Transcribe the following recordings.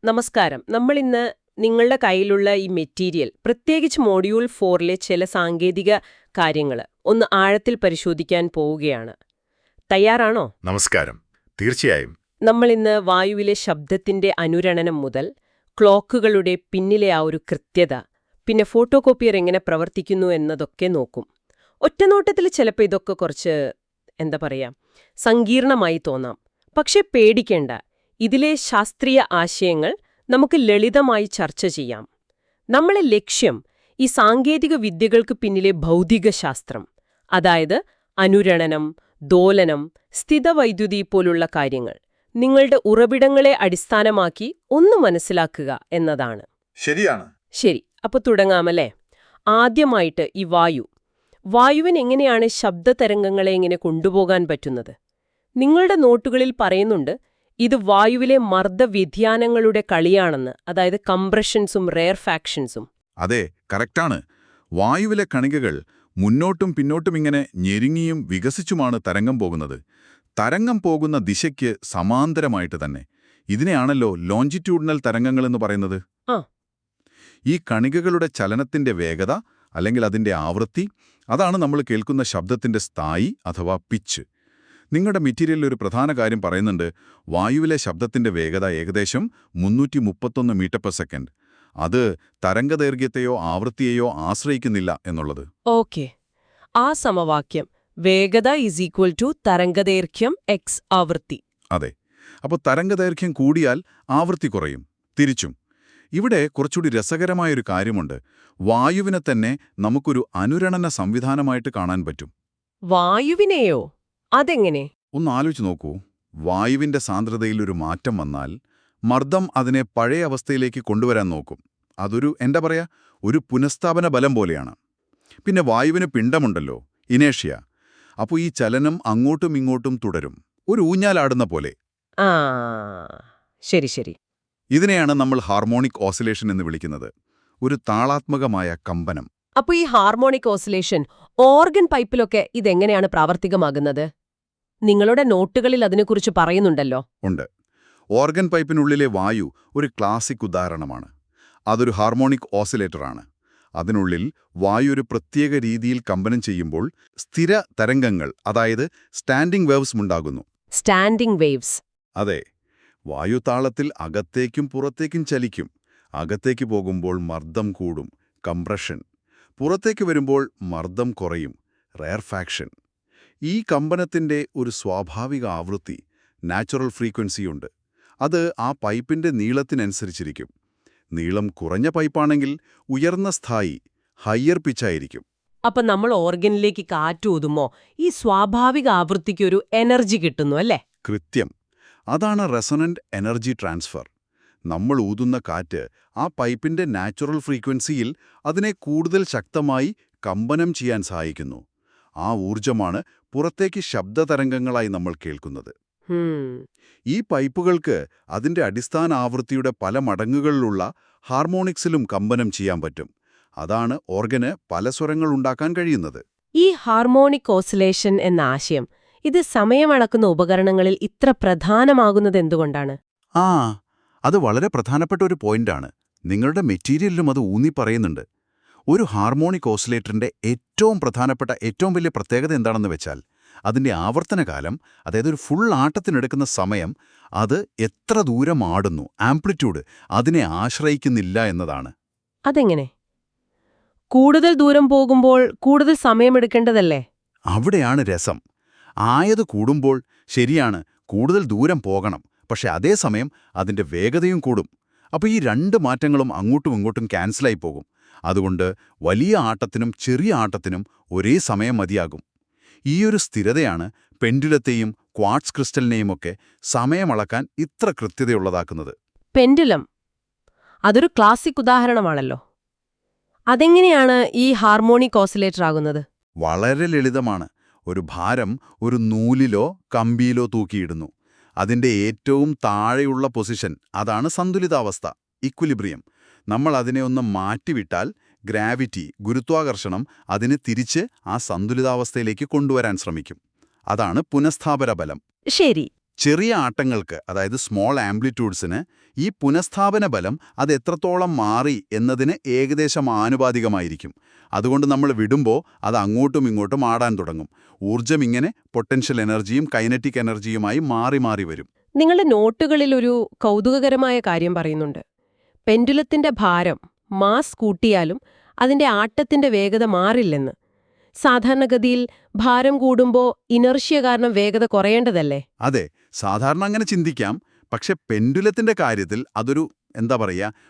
നമസ്കാരം. നമ്മളിന്ന് നിങ്ങളുടെ കയ്യിലുള്ള ഈ മെറ്റീരിയൽ, പ്രത്യേകിച്ച് മൊഡ്യൂൾ 4ലെ ചില സാങ്കേതിക കാര്യങ്ങൾ ഒന്ന് ആഴത്തിൽ പരിശോധിക്കാൻ പോവുകയാണ്. തയ്യാറാണോ? നമസ്കാരം. തീർച്ചയായും. നമ്മളിന്ന് വായുവിലെ ശബ്ദത്തിന്റെ അനുരണനം മുതൽ ക്ലോക്കുകളുടെ പിന്നിലെ ആ ഒരു കൃത്യത, പിന്നെ ഫോട്ടോ കോപ്പിയർ എങ്ങനെ പ്രവർത്തിക്കുന്നു എന്നതൊക്കെ നോക്കും. ഒറ്റനോട്ടത്തിൽ ചിലപ്പോൾ ഇതൊക്കെ കുറച്ച് സങ്കീർണമായി തോന്നാം. പക്ഷെ പേടിക്കേണ്ട, ഇതിലെ ശാസ്ത്രീയ ആശയങ്ങൾ നമുക്ക് ലളിതമായി ചർച്ച ചെയ്യാം. നമ്മളെ ലക്ഷ്യം ഈ സാങ്കേതിക വിദ്യകൾക്ക് പിന്നിലെ ഭൗതികശാസ്ത്രം, അതായത് അനുരണനം, ദോലനം, സ്ഥിതവൈദ്യുതി പോലുള്ള കാര്യങ്ങൾ, നിങ്ങളുടെ ഉറവിടങ്ങളെ അടിസ്ഥാനമാക്കി ഒന്ന് മനസ്സിലാക്കുക എന്നതാണ്. ശരിയാണ്. ശരി, അപ്പൊ തുടങ്ങാമല്ലേ? ആദ്യമായിട്ട് ഈ വായുവിന് എങ്ങനെയാണ് ശബ്ദതരംഗങ്ങളെ എങ്ങനെ കൊണ്ടുപോകാൻ പറ്റുന്നത്? നിങ്ങളുടെ നോട്ടുകളിൽ പറയുന്നുണ്ട് ഇത് വായുവിലെ മർദ്ദവ്യതിയാനങ്ങളുടെ കളിയാണെന്ന്, അതായത് കംപ്രഷൻസും റെയർഫാക്ഷൻസും. അതെ, കറക്റ്റാണ്. വായുവിലെ കണികകൾ മുന്നോട്ടും പിന്നോട്ടും ഇങ്ങനെ ഞെരുങ്ങിയും വികസിച്ചുമാണ് തരംഗം പോകുന്നത്. തരംഗം പോകുന്ന ദിശയ്ക്ക് സമാന്തരമായിട്ട് തന്നെ. ഇതിനെയാണല്ലോ ലോഞ്ചിറ്റ്യൂഡിനൽ തരംഗങ്ങളെന്ന് പറയുന്നത്. ഈ കണികകളുടെ ചലനത്തിന്റെ വേഗത അല്ലെങ്കിൽ അതിന്റെ ആവൃത്തി, അതാണ് നമ്മൾ കേൾക്കുന്ന ശബ്ദത്തിന്റെ സ്ഥായി അഥവാ പിച്ച്. നിങ്ങളുടെ മെറ്റീരിയലിൽ ഒരു പ്രധാന കാര്യം പറയുന്നുണ്ട്. വായുവിലെ ശബ്ദത്തിന്റെ വേഗത ഏകദേശം 331 മീറ്റർ/സെക്കൻഡ്. അത് തരംഗദൈർഘ്യത്തെയോ ആവൃത്തിയെയോ ആശ്രയിക്കുന്നില്ല എന്നുള്ളത്. ഓക്കെ, ആ സമവാക്യം വേഗത = തരംഗദൈർഘ്യം x ആവൃത്തി. അതെ. അപ്പോൾ തരംഗദൈർഘ്യം കൂടിയാൽ ആവൃത്തി കുറയും, തിരിച്ചും. ഇവിടെ കുറച്ചുകൂടി രസകരമായൊരു കാര്യമുണ്ട്. വായുവിനെ തന്നെ നമുക്കൊരു അനുരണന സംവിധാനമായിട്ട് കാണാൻ പറ്റും. വായുവിനെയോ? അതെങ്ങനെ? ഒന്ന് ആലോചിച്ച് നോക്കൂ. വായുവിന്റെ സാന്ദ്രതയിൽ ഒരു മാറ്റം വന്നാൽ മർദ്ദം അതിനെ പഴയ അവസ്ഥയിലേക്ക് കൊണ്ടുവരാൻ നോക്കും. അതൊരു ഒരു പുനഃസ്ഥാപന ബലം പോലെയാണ്. പിന്നെ വായുവിന് പിണ്ഡമുണ്ടല്ലോ, ഇനേഷ്യ. അപ്പോൾ ഈ ചലനം അങ്ങോട്ടും ഇങ്ങോട്ടും തുടരും, ഒരു ഊഞ്ഞാലാടുന്ന പോലെ. ശരി. ഇതിനെയാണ് നമ്മൾ ഹാർമോണിക് ഓസിലേഷൻ എന്ന് വിളിക്കുന്നത്. ഒരു താളാത്മകമായ കമ്പനം. അപ്പോൾ ഈ ഹാർമോണിക് ഓസിലേഷൻ ഓർഗൻ പൈപ്പിലൊക്കെ ഇതെങ്ങനെയാണ് പ്രാവർത്തികമാകുന്നത്? നിങ്ങളുടെ നോട്ടുകളിൽ അതിനെക്കുറിച്ച് പറയുന്നുണ്ടല്ലോ. ഉണ്ട്. ഓർഗൻ പൈപ്പിനുള്ളിലെ വായു ഒരു ക്ലാസിക് ഉദാഹരണമാണ്. അതൊരു ഹാർമോണിക് ഓസിലേറ്ററാണ്. അതിനുള്ളിൽ വായു ഒരു പ്രത്യേക രീതിയിൽ കമ്പനം ചെയ്യുമ്പോൾ സ്ഥിര തരംഗങ്ങൾ, അതായത് സ്റ്റാൻഡിംഗ് വേവ്സ് ഉണ്ടാകുന്നു. Standing waves? അതെ. വായു താളത്തിൽ അകത്തേക്കും പുറത്തേക്കും ചലിക്കും. അകത്തേക്ക് പോകുമ്പോൾ മർദ്ദം കൂടും, കംപ്രഷൻ. പുറത്തേക്ക് വരുമ്പോൾ മർദ്ദം കുറയും, റെയർഫാക്ഷൻ. ഈ കമ്പനത്തിന്റെ ഒരു സ്വാഭാവിക ആവൃത്തി, നാച്ചുറൽ ഫ്രീക്വൻസിയുണ്ട്. അത് ആ പൈപ്പിന്റെ നീളത്തിനനുസരിച്ചിരിക്കും. നീളം കുറഞ്ഞ പൈപ്പാണെങ്കിൽ ഉയർന്ന സ്ഥായി, ഹയ്യർ പിച്ചായിരിക്കും. അപ്പം നമ്മൾ ഓർഗനിലേക്ക് കാറ്റ് ഊതുമോ ഈ സ്വാഭാവിക ആവൃത്തിക്കൊരു എനർജി കിട്ടുന്നു അല്ലേ? കൃത്യം. അതാണ് റെസൊണന്റ് എനർജി ട്രാൻസ്ഫർ. നമ്മൾ ഊതുന്ന കാറ്റ് ആ പൈപ്പിന്റെ നാച്ചുറൽ ഫ്രീക്വൻസിയിൽ അതിനെ കൂടുതൽ ശക്തമായി കമ്പനം ചെയ്യാൻ സഹായിക്കുന്നു. ആ ഊർജമാണ് പുറത്തേക്ക് ശബ്ദതരംഗങ്ങളായി നമ്മൾ കേൾക്കുന്നത്. ഈ പൈപ്പുകൾക്ക് അതിന്റെ അടിസ്ഥാന ആവൃത്തിയുടെ പല മടങ്ങുകളിലുള്ള ഹാർമോണിക്സിലും കമ്പനം ചെയ്യാൻ പറ്റും. അതാണ് ഓർഗന് പല സ്വരങ്ങൾ ഉണ്ടാക്കാൻ കഴിയുന്നത്. ഈ ഹാർമോണിക് ഓസിലേഷൻ എന്ന ആശയം, ഇത് സമയമളക്കുന്ന ഉപകരണങ്ങളിൽ ഇത്ര പ്രധാനമാകുന്നത് എന്തുകൊണ്ടാണ്? അത് വളരെ പ്രധാനപ്പെട്ട ഒരു പോയിന്റാണ്. നിങ്ങളുടെ മെറ്റീരിയലിലും അത് ഊന്നി പറയുന്നുണ്ട്. ഒരു ഹാർമോണിക് ഓസിലേറ്ററിന്റെ ഏറ്റവും വലിയ പ്രത്യേകത എന്താണെന്ന് വെച്ചാൽ അതിന്റെ ആവർത്തനകാലം, അതായത് ഒരു ഫുൾ ആട്ടത്തിനെടുക്കുന്ന സമയം, അത് എത്ര ദൂരം ആടുന്നു, ആംപ്ലിറ്റ്യൂഡ്, അതിനെ ആശ്രയിക്കുന്നില്ല എന്നതാണ്. അതെങ്ങനെ? കൂടുതൽ ദൂരം പോകുമ്പോൾ കൂടുതൽ സമയമെടുക്കേണ്ടതല്ലേ? അവിടെയാണ് രസം. ആയത് കൂടുമ്പോൾ ശരിയാണ്, കൂടുതൽ ദൂരം പോകണം. പക്ഷെ അതേസമയം അതിന്റെ വേഗതയും കൂടും. അപ്പോൾ ഈ രണ്ട് മാറ്റങ്ങളും അങ്ങോട്ടും ഇങ്ങോട്ടും ക്യാൻസലായി പോകും. അതുകൊണ്ട് വലിയ ആട്ടത്തിനും ചെറിയ ആട്ടത്തിനും ഒരേ സമയം മതിയാകും. ഈയൊരു സ്ഥിരതയാണ് പെൻഡുലത്തെയും ക്വാർട്സ് ക്രിസ്റ്റലിനെയുമൊക്കെ സമയമളക്കാൻ ഇത്ര കൃത്യതയുള്ളതാക്കുന്നത്. പെൻഡുലം, അതൊരു ക്ലാസിക് ഉദാഹരണമാണല്ലോ. അതെങ്ങനെയാണ് ഈ ഹാർമോണിക് ഓസിലേറ്റർ ആകുന്നത്? വളരെ ലളിതമാണ്. ഒരു ഭാരം ഒരു നൂലിലോ കമ്പിയിലോ തൂക്കിയിടുന്നു. അതിന്റെ ഏറ്റവും താഴെയുള്ള പൊസിഷൻ, അതാണ് സന്തുലിതാവസ്ഥ, ഇക്വിലിബ്രിയം. നമ്മൾ അതിനെ ഒന്ന് മാറ്റിവിട്ടാൽ ഗ്രാവിറ്റി, ഗുരുത്വാകർഷണം അതിനെ തിരിച്ച് ആ സന്തുലിതാവസ്ഥയിലേക്ക് കൊണ്ടുവരാൻ ശ്രമിക്കും. അതാണ് പുനഃസ്ഥാപന ബലം. ശരി. ചെറിയ ആട്ടങ്ങൾക്ക്, അതായത് സ്മോൾ ആംപ്ലിറ്റ്യൂഡ്സിന് ഈ പുനഃസ്ഥാപന ബലം അത് എത്രത്തോളം മാറി എന്നതിന് ഏകദേശം ആനുപാതികമായിരിക്കും. അതുകൊണ്ട് നമ്മൾ വിടുമ്പോൾ അത് അങ്ങോട്ടും ഇങ്ങോട്ടും ആടാൻ തുടങ്ങും. ഊർജ്ജം ഇങ്ങനെ പൊട്ടൻഷ്യൽ എനർജിയും കൈനറ്റിക് എനർജിയുമായി മാറി മാറി വരും. നിങ്ങളുടെ നോട്ടുകളിൽ ഒരു കൗതുകകരമായ കാര്യം പറയുന്നുണ്ട്. പെൻഡുലത്തിന്റെ ഭാരം മാസ് കൂട്ടിയാലും അതിന്റെ ആട്ടത്തിന്റെ വേഗത മാറില്ലെന്ന്. സാധാരണഗതിയിൽ ഭാരം കൂടുമ്പോൾ ഇനർഷ്യ കാരണം വേഗത കുറയേണ്ടതല്ലേ? അതെ, സാധാരണ അങ്ങനെ ചിന്തിക്കാം. പക്ഷെ പെൻഡുലത്തിന്റെ കാര്യത്തിൽ അതൊരു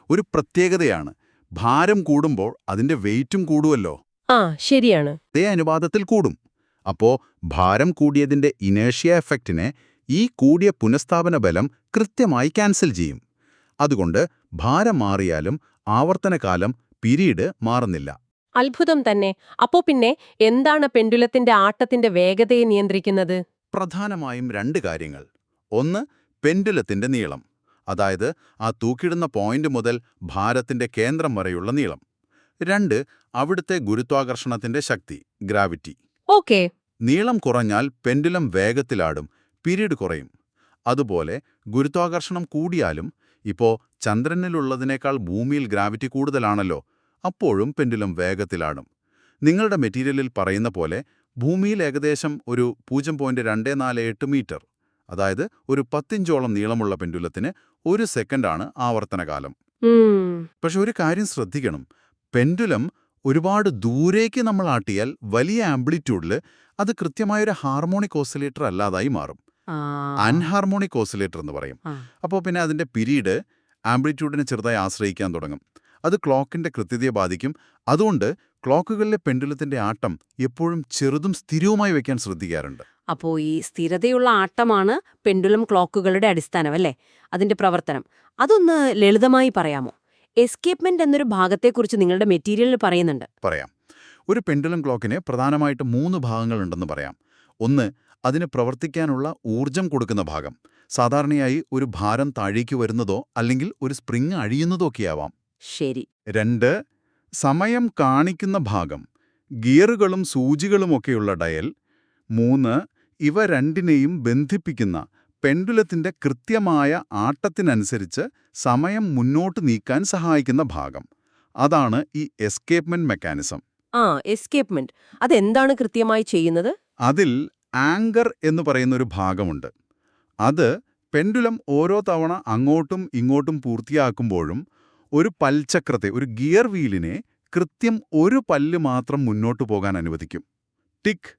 ഒരു പ്രത്യേകതയാണ്. ഭാരം കൂടുമ്പോൾ അതിന്റെ വെയിറ്റും കൂടുമല്ലോ. ആ, ശരിയാണ്. അതേ അനുപാതത്തിൽ കൂടും. അപ്പോ ഭാരം കൂടിയതിന്റെ ഇനേഷ്യ എഫക്റ്റിനെ ഈ കൂടിയ പുനഃസ്ഥാപന ബലം കൃത്യമായി ക്യാൻസൽ ചെയ്യും. അതുകൊണ്ട് ഭാരം മാറിയാലും ആവർത്തനകാലം പീരീഡ് മാറുന്നില്ല. അത്ഭുതം തന്നെ. അപ്പോ പിന്നെ എന്താണ് പെൻഡുലത്തിന്റെ ആട്ടത്തിന്റെ വേഗതയെ നിയന്ത്രിക്കുന്നത്? പ്രധാനമായും രണ്ട് കാര്യങ്ങൾ. ഒന്ന്, പെൻഡുലത്തിന്റെ നീളം, അതായത് ആ തൂക്കിടുന്ന പോയിന്റ് മുതൽ ഭാരത്തിന്റെ കേന്ദ്രം വരെയുള്ള നീളം. രണ്ട്, അവിടുത്തെ ഗുരുത്വാകർഷണത്തിന്റെ ശക്തി, ഗ്രാവിറ്റി. ഓക്കേ. നീളം കുറഞ്ഞാൽ പെൻഡുലം വേഗത്തിലാടും, പീരീഡ് കുറയും. അതുപോലെ ഗുരുത്വാകർഷണം കൂടിയാലും, ഇപ്പോ ചന്ദ്രനിലുള്ളതിനേക്കാൾ ഭൂമിയിൽ ഗ്രാവിറ്റി കൂടുതലാണല്ലോ, അപ്പോഴും പെൻഡുലം വേഗത്തിലാടും. നിങ്ങളുടെ മെറ്റീരിയലിൽ പറയുന്ന പോലെ ഭൂമിയിൽ ഏകദേശം ഒരു 0.248 മീറ്റർ, അതായത് ഒരു 10 ഇഞ്ചോളം നീളമുള്ള പെൻഡുലത്തിന് 1 സെക്കൻഡാണ് ആവർത്തനകാലം. പക്ഷെ ഒരു കാര്യം ശ്രദ്ധിക്കണം, പെൻഡുലം ഒരുപാട് ദൂരേക്ക് നമ്മൾ ആട്ടിയാൽ വലിയ ആംപ്ലിറ്റ്യൂഡിൽ അത് കൃത്യമായൊരു ഹാർമോണിക് ഓസിലേറ്റർ അല്ലാതായി മാറും. അൻഹാർമോണിക് ഓസിലേറ്റർ എന്ന് പറയും. അപ്പോൾ പിന്നെ അതിന്റെ പീരീഡ് ആംപ്ലിറ്റ്യൂഡിനെ ചെറുതായി ആശ്രയിക്കാൻ തുടങ്ങും. അത് ക്ലോക്കിന്റെ കൃത്യതയെ ബാധിക്കും. അതുകൊണ്ട് ക്ലോക്കുകളിലെ പെൻഡുലത്തിന്റെ ആട്ടം എപ്പോഴും ചെറുതും സ്ഥിരവുമായി വെക്കാൻ ശ്രദ്ധിക്കാറുണ്ട്. അപ്പോൾ ഈ സ്ഥിരതയുള്ള ആട്ടമാണ് പെൻഡുലം ക്ലോക്കുകളുടെ അടിസ്ഥാനം, അല്ലേ? അതിന്റെ പ്രവർത്തനം അതൊന്ന് ലളിതമായി പറയാമോ? എസ്കേപ്മെന്റ് എന്നൊരു ഭാഗത്തെക്കുറിച്ച് നിങ്ങളുടെ മെറ്റീരിയലിൽ പറയുന്നുണ്ട്. പറയാം. ഒരു പെൻഡുലം ക്ലോക്കിന് പ്രധാനമായിട്ട് 3 ഭാഗങ്ങളുണ്ടെന്ന് പറയാം. ഒന്ന്, അതിന് പ്രവർത്തിക്കാനുള്ള ഊർജം കൊടുക്കുന്ന ഭാഗം. സാധാരണയായി ഒരു ഭാരം താഴേക്ക് വരുന്നതോ അല്ലെങ്കിൽ ഒരു സ്പ്രിങ് അഴിയുന്നതോ ഒക്കെയാവാം. ശരി. 2, സമയം കാണിക്കുന്ന ഭാഗം, ഗിയറുകളും സൂചികളുമൊക്കെയുള്ള ഡയൽ. 3, ഇവ രണ്ടിനെയും ബന്ധിപ്പിക്കുന്ന പെൻഡുലത്തിന്റെ കൃത്യമായ ആട്ടത്തിനനുസരിച്ച് സമയം മുന്നോട്ട് നീക്കാൻ സഹായിക്കുന്ന ഭാഗം. അതാണ് ഈ എസ്കേപ്മെന്റ് മെക്കാനിസം. എസ്കേപ്മെന്റ് അതെന്താണ് കൃത്യമായി ചെയ്യുന്നത്? അതിൽ ആങ്കർ എന്ന് പറയുന്നൊരു ഭാഗമുണ്ട്. അത് പെൻഡുലം ഓരോ തവണ അങ്ങോട്ടും ഇങ്ങോട്ടും പൂർത്തിയാക്കുമ്പോഴും ഒരു പൽചക്രത്തെ, ഒരു ഗിയർ വീലിനെ കൃത്യം ഒരു പല്ല് മാത്രം മുന്നോട്ടു പോകാൻ അനുവദിക്കും. ടിക്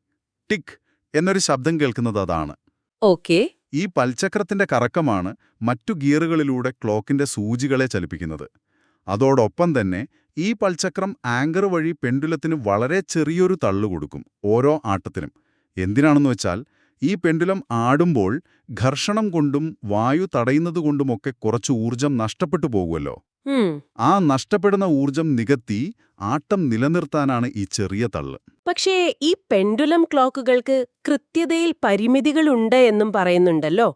ടിക് എന്നൊരു ശബ്ദം കേൾക്കുന്നത് അതാണ്. ഓക്കേ. ഈ പൽചക്രത്തിന്റെ കറക്കമാണ് മറ്റു ഗിയറുകളിലൂടെ ക്ലോക്കിന്റെ സൂചികളെ ചലിപ്പിക്കുന്നത്. അതോടൊപ്പം തന്നെ ഈ പൽചക്രം ആങ്കർ വഴി പെൻഡുലത്തിന് വളരെ ചെറിയൊരു തള്ളുകൊടുക്കും ഓരോ ആട്ടത്തിനും. എന്തിനാണെന്ന് വെച്ചാൽ ഈ പെൻഡുലം ആടുമ്പോൾ ഘർഷണം കൊണ്ടും വായു തടയുന്നതുകൊണ്ടുമൊക്കെ കുറച്ച് ഊർജം നഷ്ടപ്പെട്ടു പോകുമല്ലോ. ആ നഷ്ടപ്പെടുന്ന ഊർജം നികത്തി ആട്ടം നിലനിർത്താനാണ് ഈ ചെറിയ തള്ള്. പക്ഷേ ഈ പെൻഡുലം ക്ലോക്കുകൾക്ക് കൃത്യതയിൽ പരിമിതികളുണ്ട് എന്നും പറയുന്നുണ്ടല്ലോ.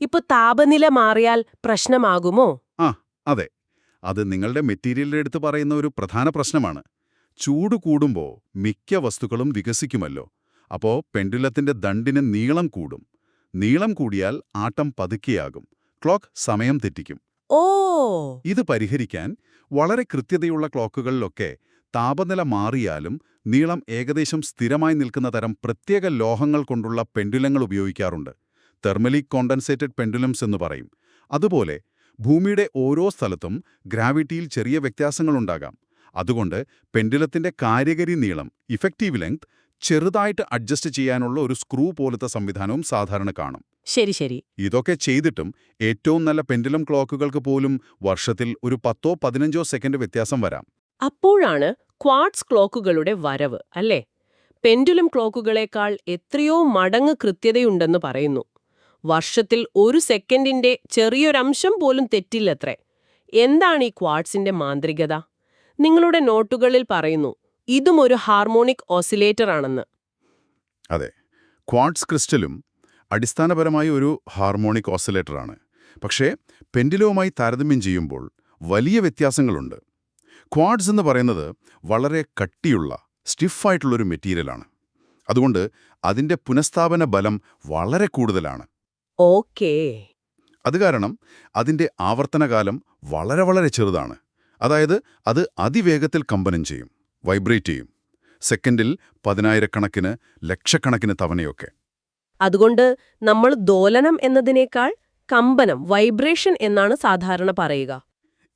ഇപ്പൊ താപനില മാറിയാൽ പ്രശ്നമാകുമോ? അതെ, അത് നിങ്ങളുടെ മെറ്റീരിയലിന്റെ അടുത്ത് പറയുന്ന ഒരു പ്രധാന പ്രശ്നമാണ്. ചൂട് കൂടുമ്പോൾ മിക്ക വസ്തുക്കളും വികസിക്കുമല്ലോ. അപ്പോ പെൻഡുലത്തിന്റെ ദണ്ടിന് നീളം കൂടും. നീളം കൂടിയാൽ ആട്ടം പതുക്കെയാകും, ക്ലോക്ക് സമയം തെറ്റിക്കും. ഇത് പരിഹരിക്കാൻ വളരെ കൃത്യതയുള്ള ക്ലോക്കുകളിലൊക്കെ താപനില മാറിയാലും നീളം ഏകദേശം സ്ഥിരമായി നിൽക്കുന്ന തരം പ്രത്യേക ലോഹങ്ങൾ കൊണ്ടുള്ള പെൻഡുലങ്ങൾ ഉപയോഗിക്കാറുണ്ട്. തെർമലി കോണ്ടൻസേറ്റഡ് പെൻഡുലംസ് എന്ന് പറയും. അതുപോലെ ഭൂമിയുടെ ഓരോ സ്ഥലത്തും ഗ്രാവിറ്റിയിൽ ചെറിയ വ്യത്യാസങ്ങളുണ്ടാകാം. അതുകൊണ്ട് പെൻഡുലത്തിന്റെ കാര്യകരി നീളം, ഇഫക്റ്റീവ് ലെങ്ത്, ചെറുതായിട്ട് അഡ്ജസ്റ്റ് ചെയ്യാനുള്ള ഒരു സ്ക്രൂ പോലത്തെ സംവിധാനവും സാധാരണ കാണും. ശരി. ഇതൊക്കെ ചെയ്തിട്ടും ഏറ്റവും നല്ല പെൻഡുലം ക്ലോക്കുകൾക്ക് പോലും വർഷത്തിൽ ഒരു 10-15 സെക്കൻഡ് വ്യത്യാസം വരാം. അപ്പോഴാണ് ക്വാർട്സ് ക്ലോക്കുകളുടെ വരവ്, അല്ലേ? പെൻഡുലം ക്ലോക്കുകളേക്കാൾ എത്രയോ മടങ്ങ് കൃത്യതയുണ്ടെന്ന് പറയുന്നു. വർഷത്തിൽ 1 സെക്കൻഡിന്റെ ചെറിയൊരംശം പോലും തെറ്റില്ലത്രേ. എന്താണ് ഈ ക്വാർട്സിന്റെ മാന്ത്രികത? നിങ്ങളുടെ നോട്ടുകളിൽ പറയുന്നു ഇതും ഒരു ഹാർമോണിക് ഓസിലേറ്റർ ആണെന്ന്. അതെ, ക്വാർട്സ് ക്രിസ്റ്റലും അടിസ്ഥാനപരമായി ഒരു ഹാർമോണിക് ഓസിലേറ്ററാണ്. പക്ഷേ പെൻഡുലവുമായി താരതമ്യം ചെയ്യുമ്പോൾ വലിയ വ്യത്യാസങ്ങളുണ്ട്. ക്വാർട്സ് എന്ന് പറയുന്നത് വളരെ കട്ടിയുള്ള, സ്റ്റിഫായിട്ടുള്ളൊരു മെറ്റീരിയലാണ്. അതുകൊണ്ട് അതിൻ്റെ പുനഃസ്ഥാപന ബലം വളരെ കൂടുതലാണ്. ഓക്കേ. അത് കാരണം അതിന്റെ ആവർത്തനകാലം വളരെ വളരെ ചെറുതാണ്. അതായത് അത് അതിവേഗത്തിൽ കമ്പനം ചെയ്യും, വൈബ്രേറ്റ് ചെയ്യും. സെക്കൻഡിൽ 10,000-കണക്കിന്, ലക്ഷക്കണക്കിന് തവണയൊക്കെ. അതുകൊണ്ട് നമ്മൾ ദോലനം എന്നതിനേക്കാൾ കമ്പനം, വൈബ്രേഷൻ എന്നാണ് സാധാരണ പറയുക.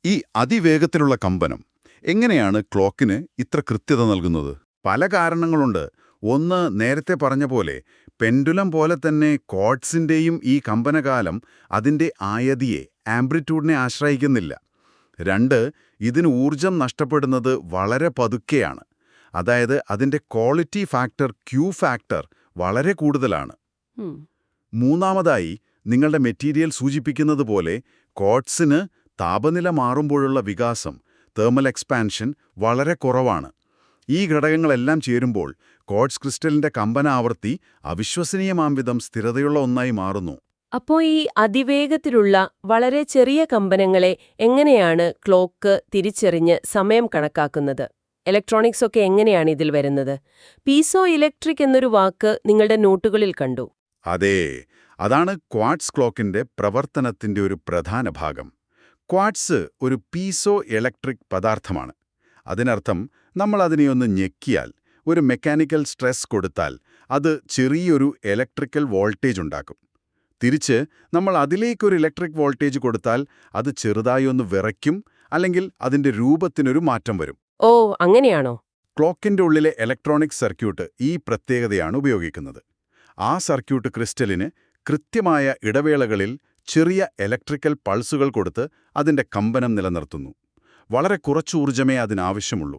ഈ അതിവേഗത്തിലുള്ള കമ്പനം എങ്ങനെയാണ് ക്ലോക്കിന് ഇത്ര കൃത്യത നൽകുന്നത്? പല കാരണങ്ങളുണ്ട്. ഒന്ന്, നേരത്തെ പറഞ്ഞ പോലെ പെൻഡുലം പോലെ തന്നെ ക്വാർട്സിന്റെയും ഈ കമ്പനകാലം അതിന്റെ ആയതിയെ, ആംപ്ലിറ്റ്യൂഡിനെ ആശ്രയിക്കുന്നില്ല. 2, ഇതിന് ഊർജം നഷ്ടപ്പെടുന്നത് വളരെ പതുക്കെയാണ്. അതായത് അതിന്റെ ക്വാളിറ്റി ഫാക്ടർ, ക്യൂ ഫാക്ടർ വളരെ കൂടുതലാണ്. മൂന്നാമതായി, നിങ്ങളുടെ മെറ്റീരിയൽ സൂചിപ്പിക്കുന്നത് പോലെ ക്വാർട്സിന് താപനില മാറുമ്പോഴുള്ള വികാസം, തെർമൽ എക്സ്പാൻഷൻ വളരെ കുറവാണ്. ഈ ഘടകങ്ങളെല്ലാം ചേരുമ്പോൾ ക്വാർട്സ് ക്രിസ്റ്റലിന്റെ കമ്പനാവൃത്തി അവിശ്വസനീയമാംവിധം സ്ഥിരതയുള്ള ഒന്നായി മാറുന്നു. അപ്പോൾ ഈ അതിവേഗത്തിലുള്ള വളരെ ചെറിയ കമ്പനങ്ങളെ എങ്ങനെയാണ് ക്ലോക്ക് തിരിച്ചറിഞ്ഞ് സമയം കണക്കാക്കുന്നത്? ഇലക്ട്രോണിക്സ് ഒക്കെ എങ്ങനെയാണ് ഇതിൽ വരുന്നത്? പീസോ ഇലക്ട്രിക് എന്നൊരു വാക്ക് നിങ്ങളുടെ നോട്ടുകളിൽ കണ്ടു. അതെ, അതാണ് ക്വാർട്സ് ക്ലോക്കിന്റെ പ്രവർത്തനത്തിന്റെ ഒരു പ്രധാന ഭാഗം. ക്വാർട്സ് ഒരു പീസോ ഇലക്ട്രിക് പദാർത്ഥമാണ്. അതിനർത്ഥം നമ്മൾ അതിനെയൊന്ന് ഞെക്കിയാൽ, ഒരു മെക്കാനിക്കൽ സ്ട്രെസ് കൊടുത്താൽ അത് ചെറിയൊരു ഇലക്ട്രിക്കൽ വോൾട്ടേജ് ഉണ്ടാക്കും. തിരിച്ച് നമ്മൾ അതിലേക്കൊരു ഇലക്ട്രിക് വോൾട്ടേജ് കൊടുത്താൽ അത് ചെറുതായി ഒന്ന് വിറയ്ക്കും, അല്ലെങ്കിൽ അതിന്റെ രൂപത്തിനൊരു മാറ്റം വരും. ഓ, അങ്ങനെയാണോ? ക്ലോക്കിന്റെ ഉള്ളിലെ ഇലക്ട്രോണിക് സർക്യൂട്ട് ഈ പ്രത്യേകതയാണ് ഉപയോഗിക്കുന്നത്. ആ സർക്യൂട്ട് ക്രിസ്റ്റലിന് കൃത്യമായ ഇടവേളകളിൽ ചെറിയ ഇലക്ട്രിക്കൽ പൾസുകൾ കൊടുത്ത് അതിന്റെ കമ്പനം നിലനിർത്തുന്നു. വളരെ കുറച്ച് ഊർജ്ജമേ അതിനാവശ്യമുള്ളൂ.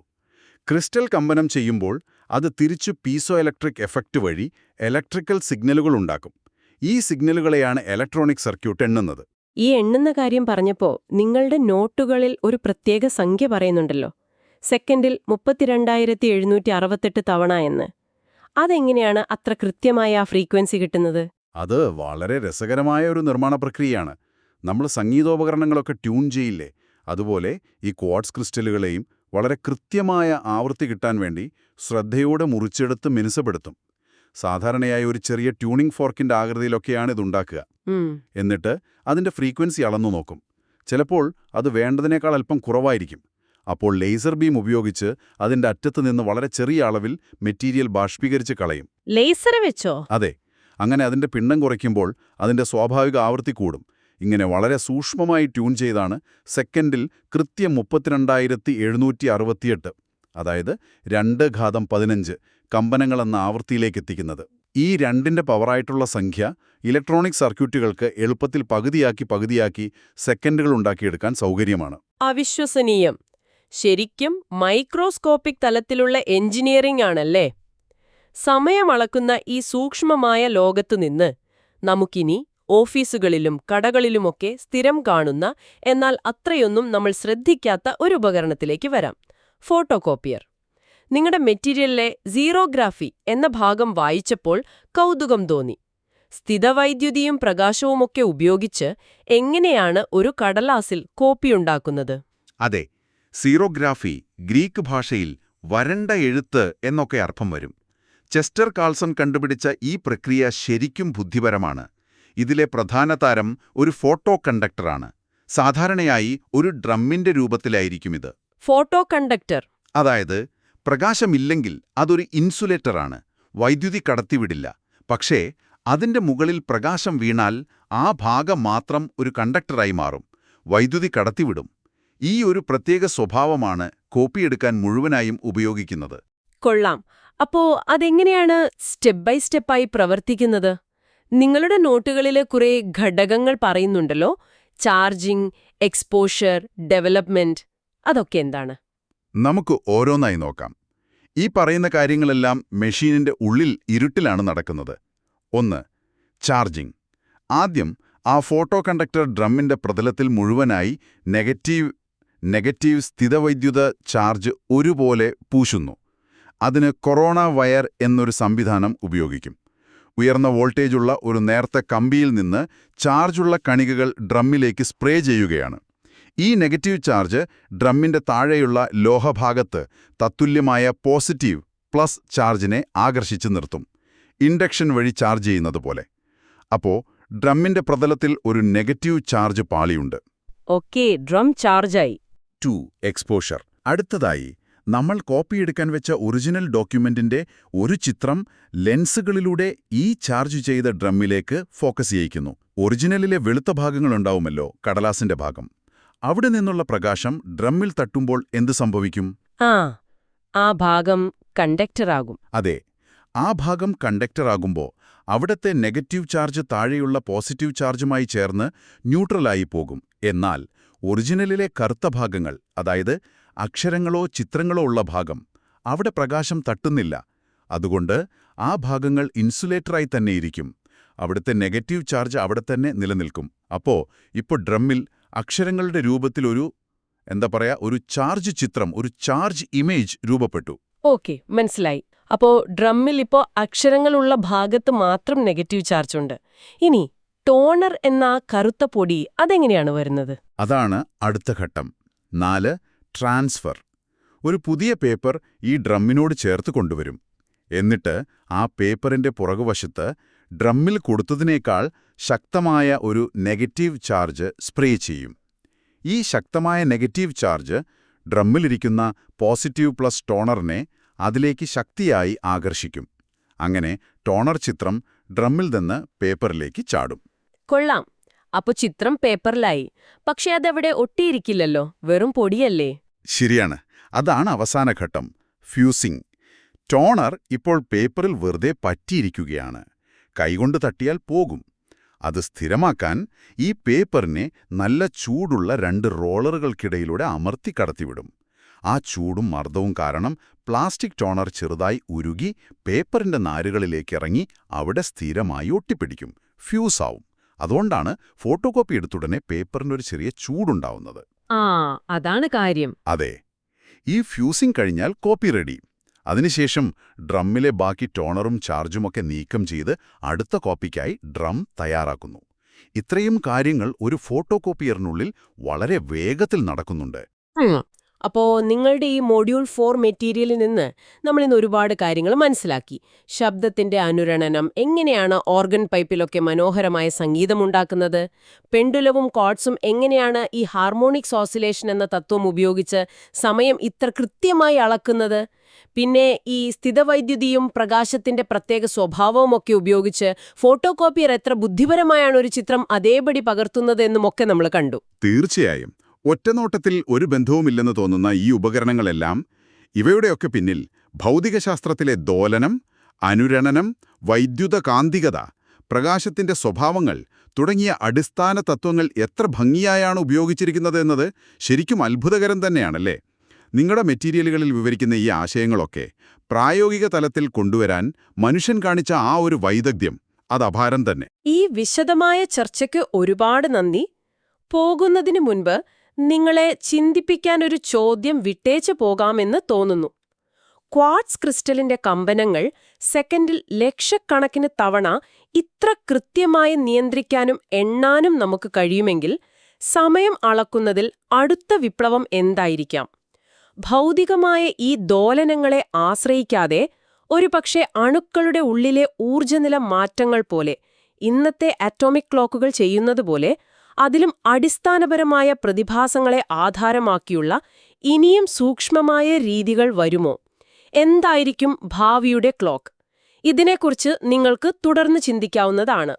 ക്രിസ്റ്റൽ കമ്പനം ചെയ്യുമ്പോൾ അത് തിരിച്ചു പീസോ ഇലക്ട്രിക് എഫക്റ്റ് വഴി ഇലക്ട്രിക്കൽ സിഗ്നലുകൾ ഉണ്ടാക്കും. ഈ സിഗ്നലുകളെയാണ് ഇലക്ട്രോണിക് സർക്യൂട്ട് എണ്ണുന്നത്. ഈ എണ്ണുന്ന കാര്യം പറഞ്ഞപ്പോ നിങ്ങളുടെ നോട്ടുകളിൽ ഒരു പ്രത്യേക സംഖ്യ പറയുന്നുണ്ടല്ലോ, സെക്കൻഡിൽ 32,768 തവണ എന്ന്. അതെങ്ങനെയാണ് അത്ര കൃത്യമായ ആ ഫ്രീക്വൻസി കിട്ടുന്നത്? അത് വളരെ രസകരമായ ഒരു നിർമ്മാണ പ്രക്രിയയാണ്. നമ്മൾ സംഗീതോപകരണങ്ങളൊക്കെ ട്യൂൺ ചെയ്യില്ലേ, അതുപോലെ ഈ ക്വാർട്സ് ക്രിസ്റ്റലുകളെയും വളരെ കൃത്യമായ ആവൃത്തി കിട്ടാൻ വേണ്ടി ശ്രദ്ധയോടെ മുറിച്ചെടുത്ത് മിനുസപ്പെടുത്തും. സാധാരണയായി ഒരു ചെറിയ ട്യൂണിംഗ് ഫോർക്കിന്റെ ആകൃതിയിലൊക്കെയാണ് ഇതുണ്ടാക്കുക. എന്നിട്ട് അതിന്റെ ഫ്രീക്വൻസി അളന്നു നോക്കും. ചിലപ്പോൾ അത് വേണ്ടതിനേക്കാൾ അല്പം കുറവായിരിക്കും. അപ്പോൾ ലേസർ ബീം ഉപയോഗിച്ച് അതിന്റെ അറ്റത്ത് നിന്ന് വളരെ ചെറിയ അളവിൽ മെറ്റീരിയൽ ബാഷ്പീകരിച്ച് കളയും. ലേസർ വെച്ചോ? അതെ. അങ്ങനെ അതിന്റെ പിണ്ഡം കുറയ്ക്കുമ്പോൾ അതിന്റെ സ്വാഭാവിക ആവൃത്തി കൂടും. ഇങ്ങനെ വളരെ സൂക്ഷ്മമായി ട്യൂൺ ചെയ്താണ് സെക്കൻഡിൽ കൃത്യം 32,768, അതായത് 2^15 കമ്പനങ്ങളെന്ന ആവൃത്തിയിലേക്ക് എത്തിക്കുന്നത്. ഈ 2ന്റെ പവറായിട്ടുള്ള സംഖ്യ ഇലക്ട്രോണിക് സർക്യൂട്ടുകൾക്ക് എളുപ്പത്തിൽ പകുതിയാക്കി സെക്കൻഡുകൾ ഉണ്ടാക്കിയെടുക്കാൻ സൗകര്യമാണ്. അവിശ്വസനീയം. ശരിക്കും മൈക്രോസ്കോപ്പിക് തലത്തിലുള്ള എഞ്ചിനീയറിംഗ് ആണല്ലേ? സമയമളക്കുന്ന ഈ സൂക്ഷ്മമായ ലോകത്തുനിന്ന് നമുക്കിനി ഓഫീസുകളിലും കടകളിലുമൊക്കെ സ്ഥിരം കാണുന്ന, എന്നാൽ അത്രയൊന്നും നമ്മൾ ശ്രദ്ധിക്കാത്ത ഒരു ഉപകരണത്തിലേക്ക് വരാം: ഫോട്ടോകോപ്പിയർ. നിങ്ങളുടെ മെറ്റീരിയലിലെ സീറോഗ്രാഫി എന്ന ഭാഗം വായിച്ചപ്പോൾ കൗതുകം തോന്നി. സ്ഥിതവൈദ്യുതിയും പ്രകാശവുമൊക്കെ ഉപയോഗിച്ച് എങ്ങനെയാണ് ഒരു കടലാസിൽ കോപ്പിയുണ്ടാക്കുന്നത്? അതെ, സീറോഗ്രാഫി ഗ്രീക്ക് ഭാഷയിൽ വരണ്ട എഴുത്ത് എന്നൊക്കെ അർത്ഥം വരും. ചെസ്റ്റർ കാൾസൺ കണ്ടുപിടിച്ച ഈ പ്രക്രിയ ശരിക്കും ബുദ്ധിപരമാണ്. ഇതിലെ പ്രധാന താരം ഒരു ഫോട്ടോ കണ്ടക്ടറാണ്. സാധാരണയായി ഒരു ഡ്രമ്മിന്റെ രൂപത്തിലായിരിക്കും ഇത്. ഫോട്ടോ കണ്ടക്ടർ, അതായത് പ്രകാശമില്ലെങ്കിൽ അതൊരു ഇൻസുലേറ്ററാണ്. വൈദ്യുതി കടത്തിവിടില്ല. പക്ഷേ അതിന്റെ മുകളിൽ പ്രകാശം വീണാൽ ആ ഭാഗം മാത്രം ഒരു കണ്ടക്ടറായി മാറും, വൈദ്യുതി കടത്തിവിടും. ഈ ഒരു പ്രത്യേക സ്വഭാവമാണ് കോപ്പിയെടുക്കാൻ മുഴുവനായും ഉപയോഗിക്കുന്നത്. കൊള്ളാം. അപ്പോ അതെങ്ങനെയാണ് സ്റ്റെപ്പ് ബൈ സ്റ്റെപ്പായി പ്രവർത്തിക്കുന്നത്? നിങ്ങളുടെ നോട്ടുകളിൽ കുറെ ഘടകങ്ങൾ പറയുന്നുണ്ടല്ലോ: ചാർജിംഗ്, എക്സ്പോഷർ, ഡെവലപ്മെന്റ്. അതൊക്കെ എന്താണ്? നമുക്ക് ഓരോന്നായി നോക്കാം. ഈ പറയുന്ന കാര്യങ്ങളെല്ലാം മെഷീനിന്റെ ഉള്ളിൽ ഇരുട്ടിലാണ് നടക്കുന്നത്. 1. ചാർജിംഗ്. ആദ്യം ആ ഫോട്ടോ കണ്ടക്ടർ ഡ്രമ്മിന്റെ പ്രതലത്തിൽ മുഴുവനായി നെഗറ്റീവ് സ്ഥിതവൈദ്യുത ചാർജ് ഒരുപോലെ പൂശുന്നു. അതിന് കൊറോണ വയർ എന്നൊരു സംവിധാനം ഉപയോഗിക്കും. ഉയർന്ന വോൾട്ടേജുള്ള ഒരു നേർത്ത കമ്പിയിൽ നിന്ന് ചാർജുള്ള കണികകൾ ഡ്രമ്മിലേക്ക് സ്പ്രേ ചെയ്യുകയാണ്. ഈ നെഗറ്റീവ് ചാർജ് ഡ്രമ്മിന്റെ താഴെയുള്ള ലോഹഭാഗത്ത് തത്തുല്യമായ പോസിറ്റീവ് പ്ലസ് ചാർജിനെ ആകർഷിച്ചു നിർത്തും, ഇൻഡക്ഷൻ വഴി ചാർജ് ചെയ്യുന്നത് പോലെ. അപ്പോൾ ഡ്രമ്മിന്റെ പ്രതലത്തിൽ ഒരു നെഗറ്റീവ് ചാർജ് പാളിയുണ്ട്. ഓക്കേ, ഡ്രം ചാർജായി. 2. എക്സ്പോഷർ. അടുത്തതായി നമ്മൾ കോപ്പിയെടുക്കാൻ വെച്ച ഒറിജിനൽ ഡോക്യുമെന്റിന്റെ ഒരു ചിത്രം ലെൻസുകളിലൂടെ ഈ ചാർജ് ചെയ്ത ഡ്രമ്മിലേക്ക് ഫോക്കസ് ചെയ്യിക്കുന്നു. ഒറിജിനലിലെ വെളുത്ത ഭാഗങ്ങളുണ്ടാവുമല്ലോ, കടലാസിന്റെ ഭാഗം. അവിടെ നിന്നുള്ള പ്രകാശം ഡ്രമ്മിൽ തട്ടുമ്പോൾ എന്ത് സംഭവിക്കും? ആ ഭാഗം കണ്ടക്ടറാകും. അതെ, ആ ഭാഗം കണ്ടക്ടറാകുമ്പോൾ അവിടത്തെ നെഗറ്റീവ് ചാർജ് താഴെയുള്ള പോസിറ്റീവ് ചാർജുമായി ചേർന്ന് ന്യൂട്രലായി പോകും. എന്നാൽ ഒറിജിനലിലെ കറുത്ത ഭാഗങ്ങൾ, അതായത് അക്ഷരങ്ങളോ ചിത്രങ്ങളോ ഉള്ള ഭാഗം, അവിടെ പ്രകാശം തട്ടുന്നില്ല. അതുകൊണ്ട് ആ ഭാഗങ്ങൾ ഇൻസുലേറ്ററായി തന്നെ ഇരിക്കും. അവിടുത്തെ നെഗറ്റീവ് ചാർജ് അവിടെ തന്നെ നിലനിൽക്കും. ഇപ്പോൾ ഡ്രമ്മിൽ അക്ഷരങ്ങളുടെ രൂപത്തിൽ ഒരു ചാർജ് ചിത്രം, ഒരു ചാർജ് ഇമേജ് രൂപപ്പെട്ടു. ഓക്കേ, മനസ്സിലായി. അപ്പോ ഡ്രമ്മിൽ ഇപ്പോ അക്ഷരങ്ങളുള്ള ഭാഗത്ത് മാത്രം നെഗറ്റീവ് ചാർജ് ഉണ്ട്. ഇനി ടോണർ എന്ന കറുത്ത പൊടി അതെങ്ങനെയാണ് വരുന്നത്? അതാണ് അടുത്ത ഘട്ടം. 4. ട്രാൻസ്ഫർ. ഒരു പുതിയ പേപ്പർ ഈ ഡ്രമ്മിനോട് ചേർത്ത് കൊണ്ടുവരും. എന്നിട്ട് ആ പേപ്പറിന്റെ പുറകുവശത്ത് ഡ്രമ്മിൽ കൊടുത്തതിനേക്കാൾ ശക്തമായ ഒരു നെഗറ്റീവ് ചാർജ് സ്പ്രേ ചെയ്യും. ഈ ശക്തമായ നെഗറ്റീവ് ചാർജ് ഡ്രമ്മിലിരിക്കുന്ന പോസിറ്റീവ് പ്ലസ് ടോണറിനെ അതിലേക്ക് ശക്തിയായി ആകർഷിക്കും. അങ്ങനെ ടോണർ ചിത്രം ഡ്രമ്മിൽ നിന്ന് പേപ്പറിലേക്ക് ചാടും. കൊള്ളാം. അപ്പൊ ചിത്രം പേപ്പറിലായി. പക്ഷെ അതവിടെ ഒട്ടിയിരിക്കില്ലല്ലോ, വെറും പൊടിയല്ലേ? ശരിയാണ്. അതാണ് അവസാന ഘട്ടം, ഫ്യൂസിംഗ്. ടോണർ ഇപ്പോൾ പേപ്പറിൽ വെറുതെ പറ്റിയിരിക്കുകയാണ്. കൈകൊണ്ട് തട്ടിയാൽ പോകും. അത് സ്ഥിരമാക്കാൻ ഈ പേപ്പറിനെ നല്ല ചൂടുള്ള 2 റോളറുകൾക്കിടയിലൂടെ അമർത്തി കടത്തിവിടും. ആ ചൂടും മർദ്ദവും കാരണം പ്ലാസ്റ്റിക് ടോണർ ചെറുതായി ഉരുകി പേപ്പറിന്റെ നാരുകളിലേക്കിറങ്ങി അവിടെ സ്ഥിരമായി ഒട്ടിപ്പിടിക്കും, ഫ്യൂസാവും. അതുകൊണ്ടാണ് ഫോട്ടോകോപ്പി എടുത്തുടനെ പേപ്പറിനൊരു ചെറിയ ചൂടുണ്ടാവുന്നത്. അതാണ് കാര്യം. അതെ. ഈ ഫ്യൂസിംഗ് കഴിഞ്ഞാൽ കോപ്പി റെഡി. അതിനുശേഷം ഡ്രമ്മിലെ ബാക്കി ടോണറും ചാർജുമൊക്കെ നീക്കം ചെയ്ത് അടുത്ത കോപ്പിക്കായി ഡ്രം തയ്യാറാക്കുന്നു. ഇത്രയും കാര്യങ്ങൾ ഒരു ഫോട്ടോകോപ്പിയറിനുള്ളിൽ വളരെ വേഗത്തിൽ നടക്കുന്നുണ്ട്. അപ്പോ നിങ്ങളുടെ ഈ മൊഡ്യൂൾ 4 മെറ്റീരിയലിൽ നിന്ന് നമ്മളിന്ന് ഒരുപാട് കാര്യങ്ങൾ മനസ്സിലാക്കി. ശബ്ദത്തിന്റെ അനുരണനം, എങ്ങനെയാണ് ഓർഗൻ പൈപ്പിലൊക്കെ മനോഹരമായ സംഗീതമുണ്ടാക്കുന്നത്, പെൻഡുലവും കോർഡ്സും എങ്ങനെയാണ് ഈ ഹാർമോണിക്സ് ഓസിലേഷൻ എന്ന തത്വം ഉപയോഗിച്ച് സമയം ഇത്ര കൃത്യമായി അളക്കുന്നത്, പിന്നെ ഈ സ്ഥിതവൈദ്യുതിയും പ്രകാശത്തിന്റെ പ്രത്യേക സ്വഭാവവുമൊക്കെ ഉപയോഗിച്ച് ഫോട്ടോകോപ്പിയർ എത്ര ബുദ്ധിപരമായാണ് ഒരു ചിത്രം അതേപടി പകർത്തുന്നത് എന്നുമൊക്കെ നമ്മൾ കണ്ടു. തീർച്ചയായും. ഒറ്റനോട്ടത്തിൽ ഒരു ബന്ധവുമില്ലെന്ന് തോന്നുന്ന ഈ ഉപകരണങ്ങളെല്ലാം, ഇവയുടെയൊക്കെ പിന്നിൽ ഭൗതികശാസ്ത്രത്തിലെ ദോലനം, അനുരണനം, വൈദ്യുത കാന്തികത, പ്രകാശത്തിന്റെ സ്വഭാവങ്ങൾ തുടങ്ങിയ അടിസ്ഥാന തത്വങ്ങൾ എത്ര ഭംഗിയായാണ് ഉപയോഗിച്ചിരിക്കുന്നത് എന്നത് ശരിക്കും അത്ഭുതകരം തന്നെയാണല്ലേ? നിങ്ങളുടെ മെറ്റീരിയലുകളിൽ വിവരിക്കുന്ന ഈ ആശയങ്ങളൊക്കെ പ്രായോഗിക തലത്തിൽ കൊണ്ടുവരാൻ മനുഷ്യൻ കാണിച്ച ആ ഒരു വൈദഗ്ധ്യം, അത് അപാരം തന്നെ. ഈ വിശദമായ ചർച്ചയ്ക്ക് ഒരുപാട് നന്ദി. പോകുന്നതിന് മുൻപ് നിങ്ങളെ ചിന്തിപ്പിക്കാനൊരു ചോദ്യം വിട്ടേച്ചു പോകാമെന്ന് തോന്നുന്നു. ക്വാർട്സ് ക്രിസ്റ്റലിന്റെ കമ്പനങ്ങൾ സെക്കൻഡിൽ ലക്ഷക്കണക്കിന് തവണ ഇത്ര കൃത്യമായി നിയന്ത്രിക്കാനും എണ്ണാനും നമുക്ക് കഴിയുമെങ്കിൽ സമയം അളക്കുന്നതിൽ അടുത്ത വിപ്ലവം എന്തായിരിക്കാം? ഭൗതികമായ ഈ ദോലനങ്ങളെ ആശ്രയിക്കാതെ ഒരുപക്ഷെ അണുക്കളുടെ ഉള്ളിലെ ഊർജ്ജനില മാറ്റങ്ങൾ പോലെ ഇന്നത്തെ അറ്റോമിക് ക്ലോക്കുകൾ ചെയ്യുന്നതുപോലെ അതിലും അടിസ്ഥാനപരമായ പ്രതിഭാസങ്ങളെ ആധാരമാക്കിയുള്ള ഇനിയും സൂക്ഷ്മമായ രീതികൾ വരുമോ? എന്തായിരിക്കും ഭാവിയുടെ ക്ലോക്ക്? ഇതിനെക്കുറിച്ച് നിങ്ങൾക്ക് തുടർന്ന് ചിന്തിക്കാവുന്നതാണ്.